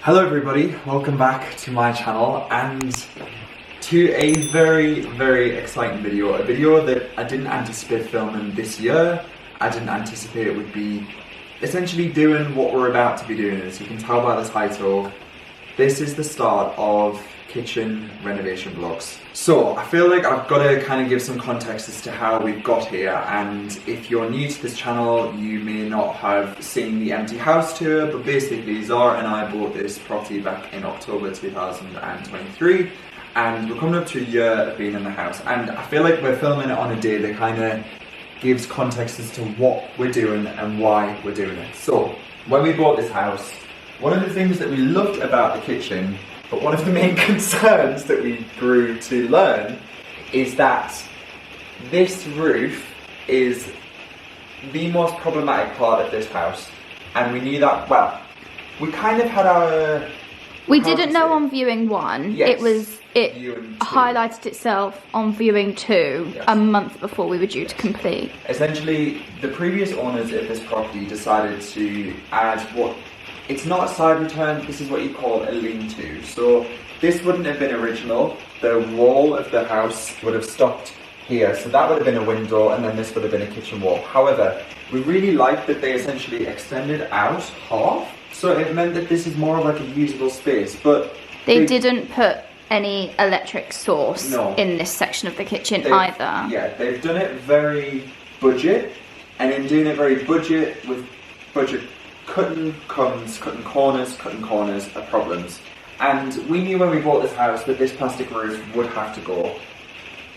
Hello everybody, welcome back to my channel and to a very exciting video. A video that I didn't anticipate filming this year. I didn't anticipate it would be essentially doing what we're about to be doing. As you can tell by the title, this is the start of kitchen renovation vlogs. So I feel like I've got to kind of give some context as to how we've got here, and if you're new to this channel you may not have seen the empty house tour, but basically Zara and I bought this property back in October 2023 and we're coming up to a year of being in the house, and I feel like we're filming it on a day that kind of gives context as to what we're doing and why we're doing it. So when we bought this house, one of the things that we loved about the kitchen, but one of the main concerns that we grew to learn, is that this roof is the most problematic part of this house. And we knew that, well, we kind of had our... We didn't know on viewing 1. Yes, It viewing 2. highlighted itself on viewing 2 Yes. a month before we were due to complete. Essentially, the previous owners of this property decided to add what... It's not a side return, this is what you call a lean-to. So this wouldn't have been original. The wall of the house would have stopped here. So that would have been a window, and then this would have been a kitchen wall. However, we really liked that they essentially extended out half. So it meant that this is more of like a usable space. But They didn't put any electric source No. in this section of the kitchen They've- either. Yeah, they've done it very budget, and in doing it very budget, with budget cutting corners are problems. And we knew when we bought this house that this plastic roof would have to go.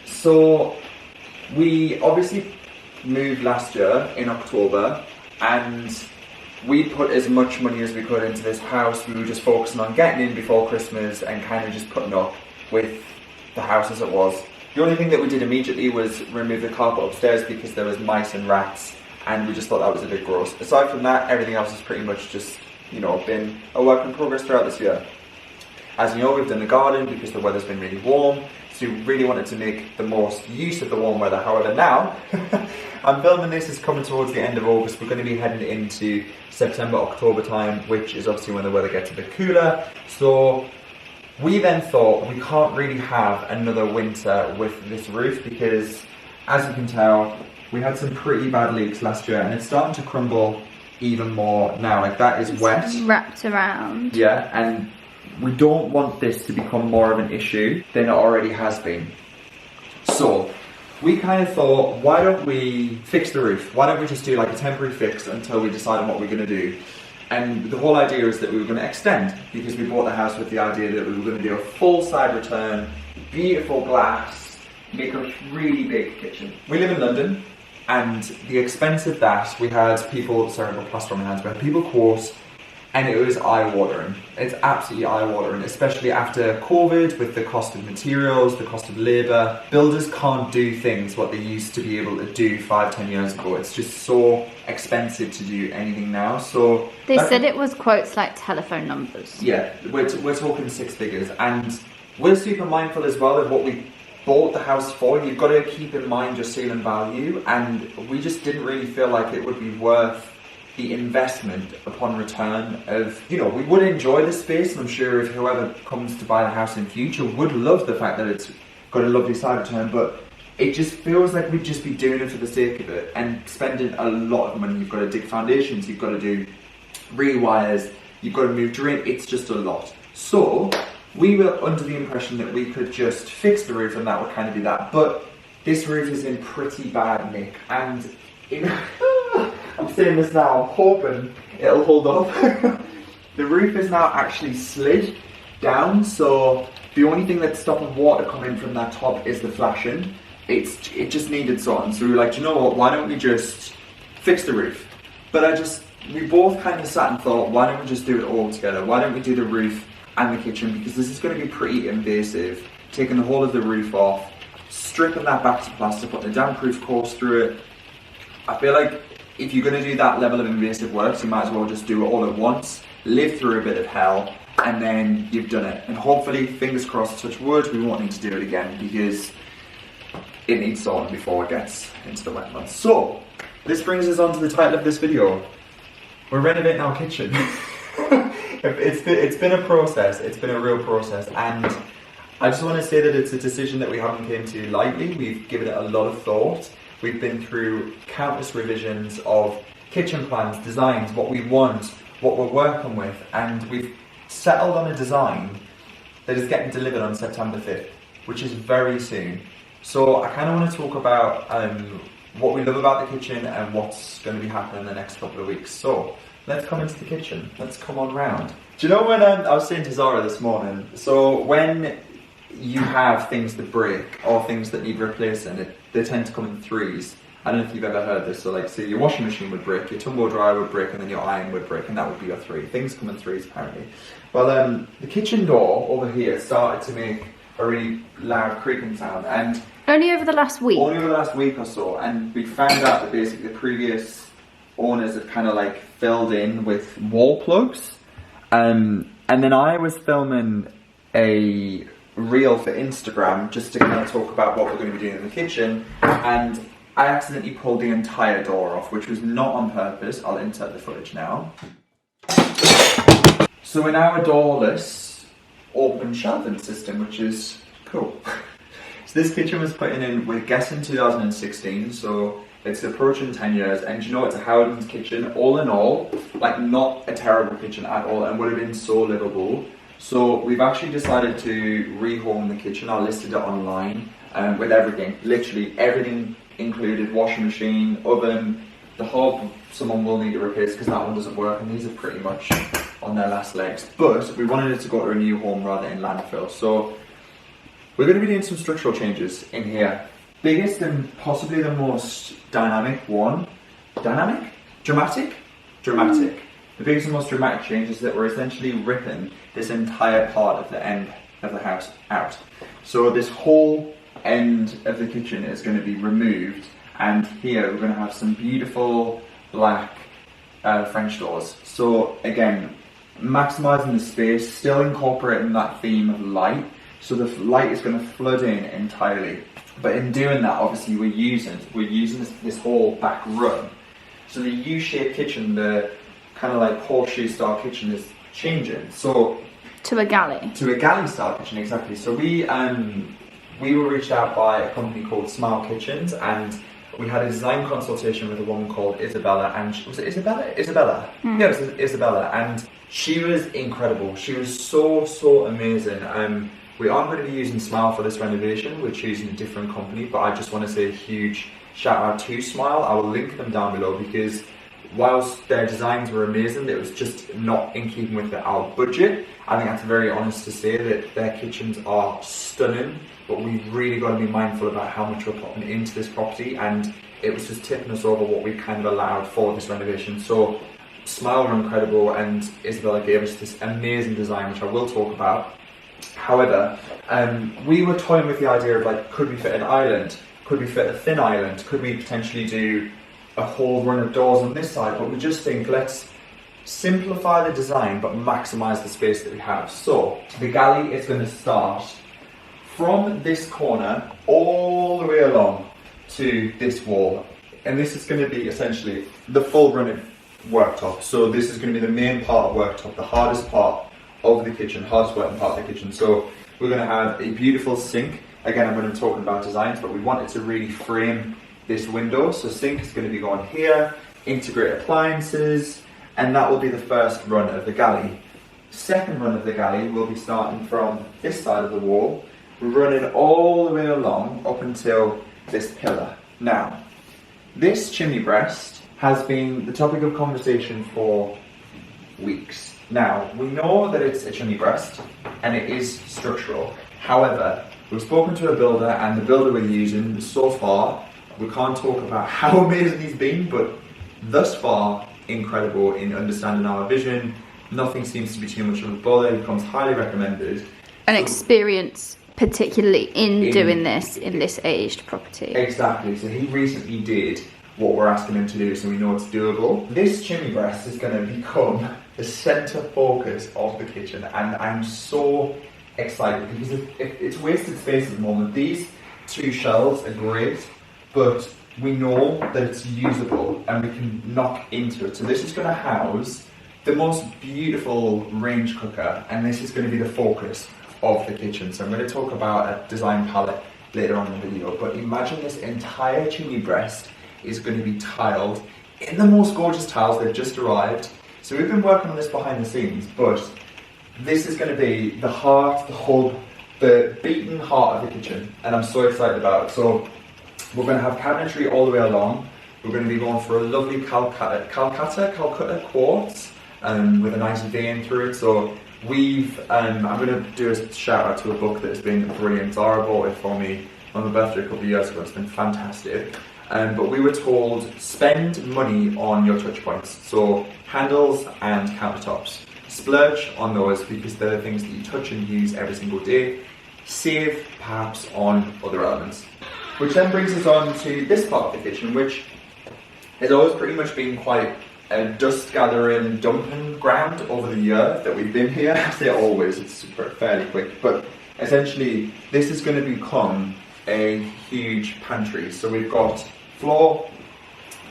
So we obviously moved last year in October, and we put as much money as we could into this house. We were just focusing on getting in before Christmas and kind of just putting up with the house as it was. The only thing that we did immediately was remove the carpet upstairs because there was mice and rats, and we just thought that was a bit gross. Aside from that, everything else has pretty much just, you know, been a work in progress throughout this year. As you know, we've done the garden because the weather's been really warm, so we really wanted to make the most use of the warm weather. However, now, I'm filming this, it's coming towards the end of August. We're going to be heading into September, October time, which is obviously when the weather gets a bit cooler. So we then thought we can't really have another winter with this roof because, as you can tell, we had some pretty bad leaks last year and it's starting to crumble even more now. Like, that is wet. Wrapped around. Yeah, and we don't want this to become more of an issue than it already has been. So we kind of thought, why don't we fix the roof? Why don't we just do like a temporary fix until we decide on what we're going to do? And the whole idea is that we were going to extend, because we bought the house with the idea that we were going to do a full side return, beautiful glass, make a really big kitchen. We live in London, and the expense of that, we had people, sorry, I've got plaster on my hands, we had people quote, and it was eye-watering. It's absolutely eye-watering, especially after COVID, with the cost of materials, the cost of labour. Builders can't do things what they used to be able to do 5-10 years ago. It's just so expensive to do anything now. So They said it was quotes like telephone numbers. yeah, we're talking 6 figures, and we're super mindful as well of what we bought the house for. You've got to keep in mind your sale and value, and we just didn't really feel like it would be worth the investment upon return of, you know, we would enjoy the space, and I'm sure if whoever comes to buy the house in future would love the fact that it's got a lovely side return, but it just feels like we'd just be doing it for the sake of it and spending a lot of money. You've got to dig foundations, you've got to do rewires, you've got to move drain, it's just a lot. So we were under the impression that we could just fix the roof and that would kind of be that, but this roof is in pretty bad nick, and I'm saying this now, I'm hoping it'll hold up. The roof is now actually slid down, so the only thing that's stopping water coming from that top is the flashing. It just needed sorting, so we were like, do you know what, why don't we just fix the roof? But we both kind of sat and thought, why don't we just do it all together? Why don't we do the roof and the kitchen, because this is going to be pretty invasive. Taking the whole of the roof off, stripping that back to plaster, putting a damp-proof course through it. I feel like if you're going to do that level of invasive works, you might as well just do it all at once, live through a bit of hell, and then you've done it. And hopefully, fingers crossed, touch wood, we won't need to do it again, because it needs sorting before it gets into the wet months. So, this brings us on to the title of this video. We're renovating our kitchen. It's been a process. It's been a real process, and I just want to say that it's a decision that we haven't came to lightly. We've given it a lot of thought. We've been through countless revisions of kitchen plans, designs, what we want, what we're working with, and we've settled on a design that is getting delivered on September 5th, which is very soon. So I kind of want to talk about what we love about the kitchen and what's going to be happening in the next couple of weeks. So let's come into the kitchen. Let's come on round. Do you know when I was saying to Zara this morning, so when you have things that break or things that need replacing, they tend to come in threes. I don't know if you've ever heard this. So like, say your washing machine would break, your tumble dryer would break, and then your iron would break, and that would be your three. Things come in threes apparently. Well, the kitchen door over here started to make a really loud creaking sound, and only over the last week. Only over the last week or so, and we found out that basically the previous owners had kind of like filled in with wall plugs, and then I was filming a reel for Instagram just to kind of talk about what we're going to be doing in the kitchen, and I accidentally pulled the entire door off, which was not on purpose. I'll insert the footage now. So we're now a doorless open shelving system, which is cool. So this kitchen was put in, we're guessing 2016, so it's approaching 10 years, and you know, it's a Howden's kitchen, all in all, like not a terrible kitchen at all, and would have been so livable. So we've actually decided to rehome the kitchen. I listed it online with everything, literally everything included, washing machine, oven, the hob someone will need to replace because that one doesn't work, and these are pretty much on their last legs. But we wanted it to go to a new home rather than landfill. So we're going to be doing some structural changes in here. Biggest and possibly the most dramatic. The biggest and most dramatic change is that we're essentially ripping this entire part of the end of the house out. So this whole end of the kitchen is going to be removed, and here we're going to have some beautiful black French doors. So again, maximising the space, still incorporating that theme of light. So the light is going to flood in entirely. But in doing that, obviously we're using this whole back run. So the U-shaped kitchen, the kind of like horseshoe style kitchen, is changing. So to a galley. To a galley style kitchen, exactly. So we were reached out by a company called Smile Kitchens, and we had a design consultation with a woman called Isabella, and was it Isabella? Isabella. Mm. Yeah, it was Isabella, and she was incredible. She was so amazing. We aren't going to be using Smile for this renovation. We're choosing a different company, but I just want to say a huge shout out to Smile. I will link them down below, because whilst their designs were amazing, it was just not in keeping with our budget. I think that's very honest to say that their kitchens are stunning, but we've really got to be mindful about how much we're putting into this property, and it was just tipping us over what we kind of allowed for this renovation. So Smile were incredible, and Isabella gave us this amazing design, which I will talk about. However, we were toying with the idea of like, could we fit an island? Could we fit a thin island? Could we potentially do a whole run of doors on this side? But we just think, let's simplify the design but maximise the space that we have. So the galley is going to start from this corner all the way along to this wall, and this is going to be essentially the full run of worktop. So this is going to be the main part of worktop, the hardest part of the kitchen, hardest working part of the kitchen. So we're going to have a beautiful sink. Again, I'm going to be talking about designs, but we wanted to really frame this window. So sink is going to be going here, integrate appliances, and that will be the first run of the galley. Second run of the galley will be starting from this side of the wall, running all the way along up until this pillar. Now, this chimney breast has been the topic of conversation for weeks. Now, we know that it's a chimney breast and it is structural. However, we've spoken to a builder, and the builder we're using so far, we can't talk about how amazing he's been, but thus far, incredible in understanding our vision. Nothing seems to be too much of a bother. It comes highly recommended. An experience, particularly in doing this in this aged property. Exactly. So he recently did what we're asking him to do, so we know it's doable. This chimney breast is going to become the centre focus of the kitchen, and I'm so excited because it's wasted space at the moment. These two shelves are great, but we know that it's usable and we can knock into it. So this is going to house the most beautiful range cooker, and this is going to be the focus of the kitchen. So I'm going to talk about a design palette later on in the video, but imagine this entire chimney breast is going to be tiled in the most gorgeous tiles. They've just arrived. So we've been working on this behind the scenes, but this is going to be the heart, the hub, the beating heart of the kitchen, and I'm so excited about it. So we're going to have cabinetry all the way along. We're going to be going for a lovely Calcutta quartz with a nice vein through it. So I'm going to do a shout out to a book that has been brilliant. Zara bought it for me on my birthday a couple of years ago. It's been fantastic. But we were told, spend money on your touch points. So handles and countertops. Splurge on those because they're the things that you touch and use every single day. Save perhaps on other elements. Which then brings us on to this part of the kitchen, which has always pretty much been quite a dust gathering dumping ground over the year that we've been here. I say always, it's fairly quick, but essentially this is going to become a huge pantry. So we've got floor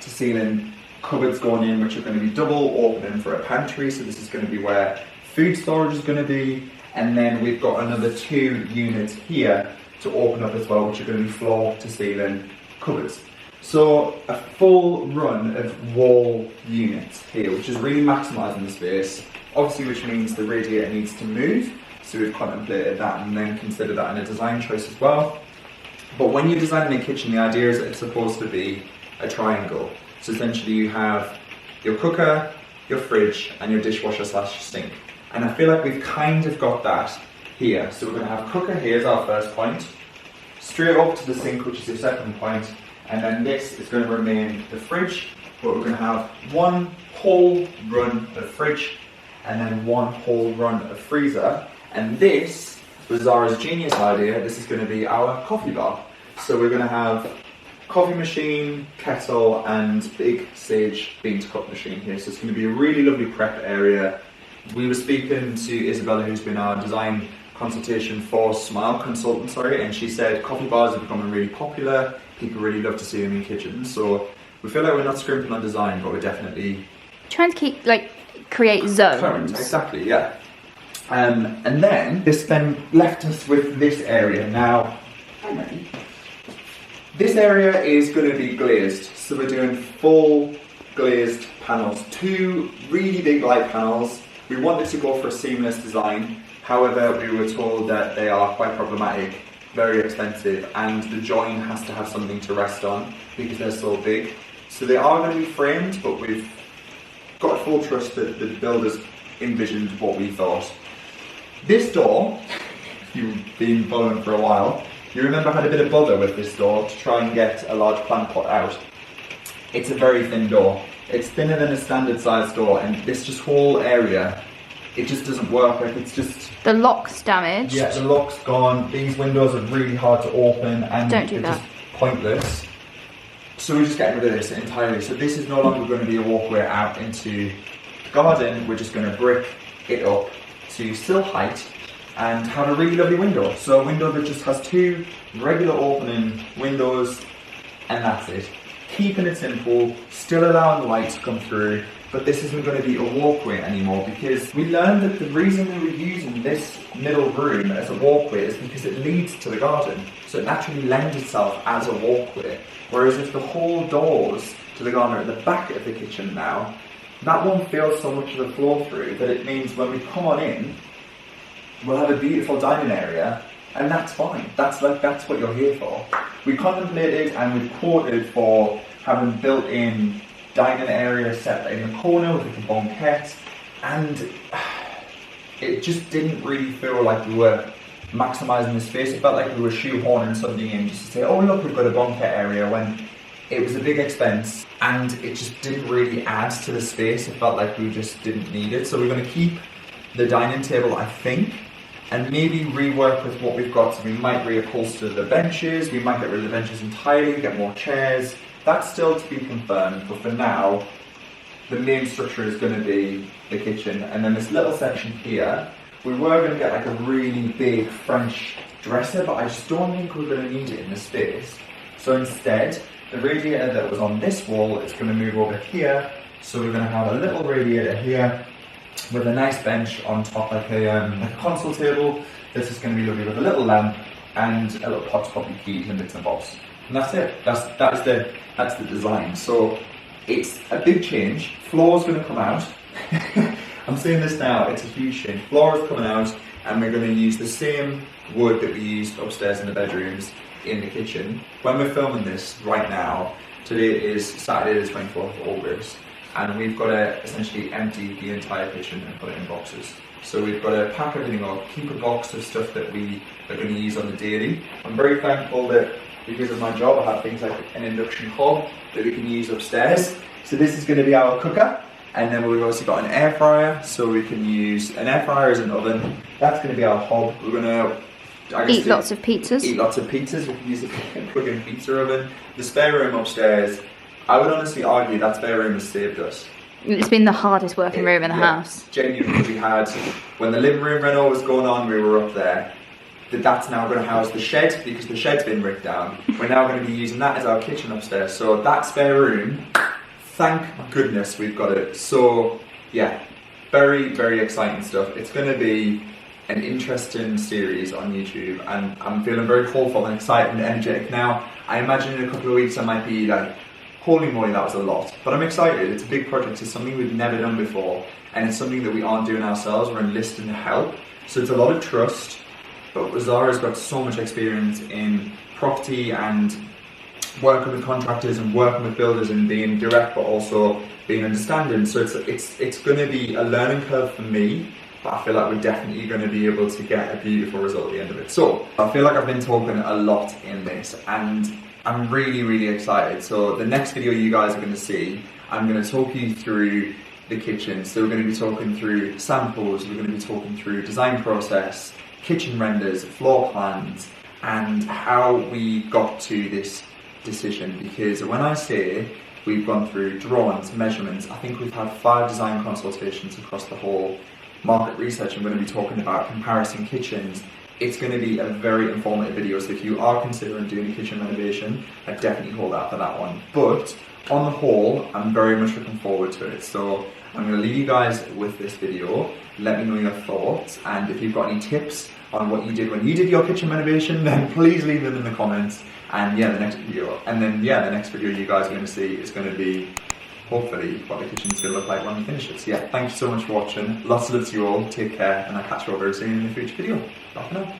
to ceiling cupboards going in, which are going to be double opening for a pantry. So this is going to be where food storage is going to be, and then we've got another 2 units here to open up as well, which are going to be floor to ceiling cupboards. So a full run of wall units here, which is really maximising the space, obviously, which means the radiator needs to move. So we've contemplated that and then considered that in a design choice as well. But when you're designing a kitchen, the idea is that it's supposed to be a triangle. So essentially you have your cooker, your fridge, and your dishwasher / sink. And I feel like we've kind of got that here. So we're going to have cooker here as our first point, straight up to the sink, which is your second point, and then this is going to remain the fridge, but we're going to have one whole run of fridge and then one whole run of freezer. And this was Zara's genius idea. This is going to be our coffee bar. So we're going to have coffee machine, kettle, and big Sage bean to cup machine here. So it's going to be a really lovely prep area. We were speaking to Isabella, who's been our design consultation for Smile consultant, and she said coffee bars are becoming really popular. People really love to see them in kitchens. So we feel like we're not scrimping on design, but we're definitely trying to keep create zones. Current, exactly, yeah. And then this then left us with this area. Now, this area is going to be glazed, so we're doing full glazed panels, 2 really big light panels. We wanted to go for a seamless design, however we were told that they are quite problematic, very expensive, and the join has to have something to rest on because they're so big. So they are going to be framed, but we've got full trust that the builders envisioned what we thought. This door, if you've been following for a while, you remember I had a bit of bother with this door to try and get a large plant pot out. It's a very thin door. It's thinner than a standard size door, and this just whole area, it just doesn't work. It's just... The lock's damaged. Yeah, the lock's gone. These windows are really hard to open, and Don't do it's that. just pointless. So we're just getting rid of this entirely. So this is no longer going to be a walkway out into the garden. We're just going to brick it up to sill height and have a really lovely window. So a window that just has 2 regular opening windows, and that's it. Keeping it simple, still allowing light to come through, but this isn't going to be a walkway anymore, because we learned that the reason we were using this middle room as a walkway is because it leads to the garden. So it naturally lends itself as a walkway. Whereas if the whole doors to the garden are at the back of the kitchen now, that won't feel so much of a flow through that it means when we come on in, we'll have a beautiful dining area, and that's fine. That's what you're here for. We contemplated and we quoted for having built-in dining area set in the corner with a banquette, and it just didn't really feel like we were maximising the space. It felt like we were shoehorning something in just to say, oh look, we've got a banquette area, when it was a big expense and it just didn't really add to the space. It felt like we just didn't need it. So we're going to keep the dining table, I think, and maybe rework with what we've got. So we might reupholster the benches, we might get rid of the benches entirely, get more chairs. That's still to be confirmed, but for now, the main structure is going to be the kitchen. And then this little section here, we were going to get like a really big French dresser, but I just don't think we're going to need it in this space. So instead, the radiator that was on this wall is going to move over here. So we're going to have a little radiator here with a nice bench on top, like a console table. This is going to be lovely with a little lamp and a little pot to pop your keys and bits and bobs. And that's it. That's the design. So it's a big change. Floor's going to come out. I'm saying this now, it's a huge change. Floor is coming out, and we're going to use the same wood that we used upstairs in the bedrooms in the kitchen. When we're filming this right now, today is Saturday the 24th of August, and we've got to essentially empty the entire kitchen and put it in boxes. So we've got to pack everything up, keep a box of stuff that we are going to use on the daily. I'm very thankful that because of my job I have things like an induction hob that we can use upstairs. So this is going to be our cooker. And then we've also got an air fryer, so we can use an air fryer as an oven. That's going to be our hob. We're going to eat lots of pizzas. Eat lots of pizzas. We can use a plug-in pizza oven. The spare room upstairs, I would honestly argue that spare room has saved us. It's been the hardest working room in the house. Genuinely, we had, when the living room reno was going on, we were up there. That's now going to house the shed, because the shed's been ripped down. We're now going to be using that as our kitchen upstairs. So that spare room, thank goodness we've got it. So yeah, very, very exciting stuff. It's going to be an interesting series on YouTube, and I'm feeling very hopeful and excited and energetic now. I imagine in a couple of weeks I might be like, holy moly, that was a lot. But I'm excited. It's a big project. It's something we've never done before, and it's something that we aren't doing ourselves. We're enlisting help. So it's a lot of trust, but Zara's got so much experience in property and working with contractors and working with builders and being direct, but also being understanding. So it's going to be a learning curve for me, but I feel like we're definitely going to be able to get a beautiful result at the end of it. So I feel like I've been talking a lot in this, and I'm really, really excited. So the next video you guys are going to see, I'm going to talk you through the kitchen. So we're going to be talking through samples, we're going to be talking through design process, kitchen renders, floor plans, and how we got to this decision. Because when I say we've gone through drawings, measurements, I think we've had 5 design consultations across the whole market research. I'm going to be talking about comparison kitchens. It's going to be a very informative video, so if you are considering doing a kitchen renovation, I definitely hold out for that one. But on the whole, I'm very much looking forward to it. So I'm going to leave you guys with this video. Let me know your thoughts, and if you've got any tips on what you did when you did your kitchen renovation, then please leave them in the comments. And yeah, the next video you guys are going to see is going to be hopefully what the kitchen's going to look like when we finish it. So yeah, thank you so much for watching. Lots of love to you all. Take care, and I'll catch you all very soon in a future video. Bye for now.